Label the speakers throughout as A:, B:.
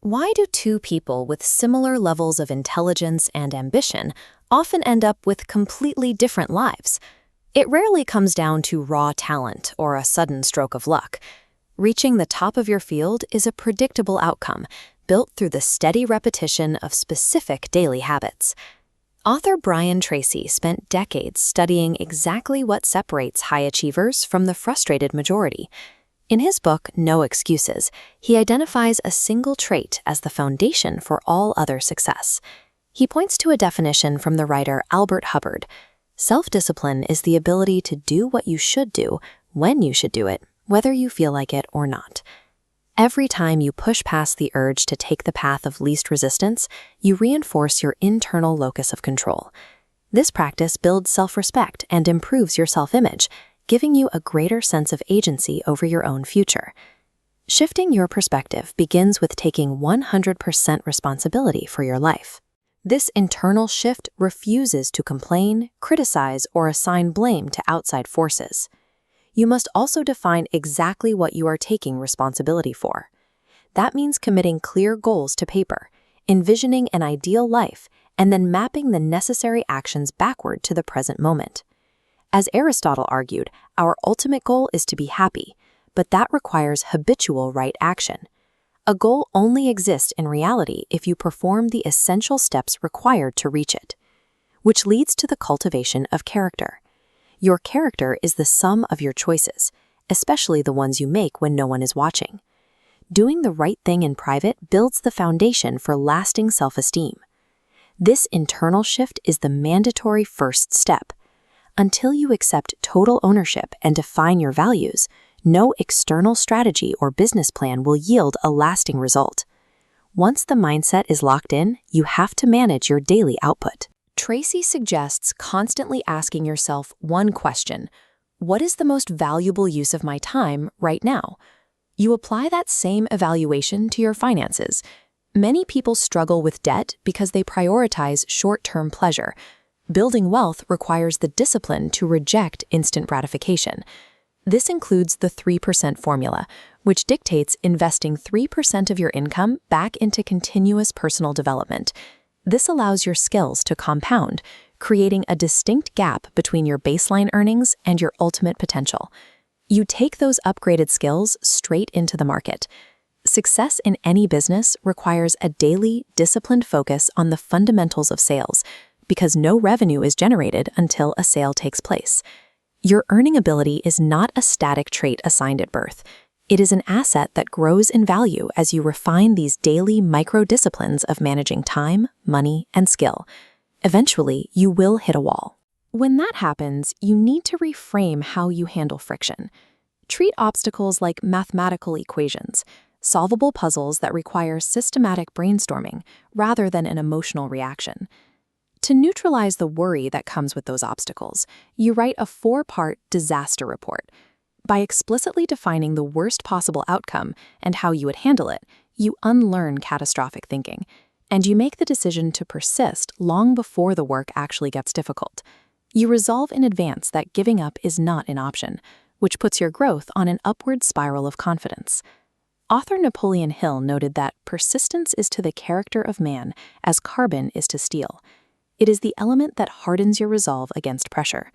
A: Why do two people with similar levels of intelligence and ambition often end up with completely different lives? It rarely comes down to raw talent or a sudden stroke of luck. Reaching the top of your field is a predictable outcome, built through the steady repetition of specific daily habits. Author Brian Tracy spent decades studying exactly what separates high achievers from the frustrated majority. In his book, No Excuses, he identifies a single trait as the foundation for all other success. He points to a definition from the writer Albert Hubbard. Self-discipline is the ability to do what you should do, when you should do it, whether you feel like it or not. Every time you push past the urge to take the path of least resistance, you reinforce your internal locus of control. This practice builds self-respect and improves your self-image, giving you a greater sense of agency over your own future. Shifting your perspective begins with taking 100% responsibility for your life. This internal shift refuses to complain, criticize, or assign blame to outside forces. You must also define exactly what you are taking responsibility for. That means committing clear goals to paper, envisioning an ideal life, and then mapping the necessary actions backward to the present moment. As Aristotle argued, our ultimate goal is to be happy, but that requires habitual right action. A goal only exists in reality if you perform the essential steps required to reach it, which leads to the cultivation of character. Your character is the sum of your choices, especially the ones you make when no one is watching. Doing the right thing in private builds the foundation for lasting self-esteem. This internal shift is the mandatory first step. Until you accept total ownership and define your values, no external strategy or business plan will yield a lasting result. Once the mindset is locked in, you have to manage your daily output. Tracy suggests constantly asking yourself one question: what is the most valuable use of my time right now? You apply that same evaluation to your finances. Many people struggle with debt because they prioritize short-term pleasure. Building wealth requires the discipline to reject instant gratification. This includes the 3% formula, which dictates investing 3% of your income back into continuous personal development. This allows your skills to compound, creating a distinct gap between your baseline earnings and your ultimate potential. You take those upgraded skills straight into the market. Success in any business requires a daily, disciplined focus on the fundamentals of sales, because no revenue is generated until a sale takes place. Your earning ability is not a static trait assigned at birth. It is an asset that grows in value as you refine these daily micro-disciplines of managing time, money, and skill. Eventually, you will hit a wall. When that happens, you need to reframe how you handle friction. Treat obstacles like mathematical equations, solvable puzzles that require systematic brainstorming rather than an emotional reaction. To neutralize the worry that comes with those obstacles, you write a 4-part disaster report. By explicitly defining the worst possible outcome and how you would handle it, you unlearn catastrophic thinking, and you make the decision to persist long before the work actually gets difficult. You resolve in advance that giving up is not an option, which puts your growth on an upward spiral of confidence. Author Napoleon Hill noted that persistence is to the character of man as carbon is to steel. It is the element that hardens your resolve against pressure.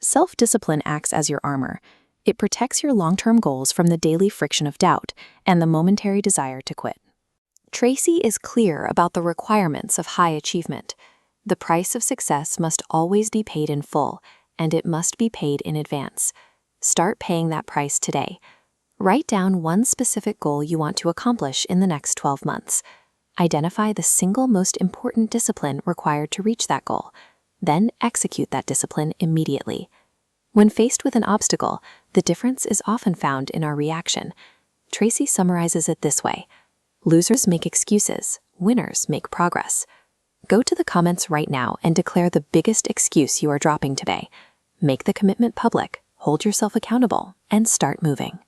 A: Self-discipline acts as your armor. It protects your long-term goals from the daily friction of doubt and the momentary desire to quit. Tracy is clear about the requirements of high achievement. The price of success must always be paid in full, and it must be paid in advance. Start paying that price today. Write down one specific goal you want to accomplish in the next 12 months. Identify the single most important discipline required to reach that goal. Then execute that discipline immediately. When faced with an obstacle, the difference is often found in our reaction. Tracy summarizes it this way: losers make excuses, winners make progress. Go to the comments right now and declare the biggest excuse you are dropping today. Make the commitment public, hold yourself accountable, and start moving.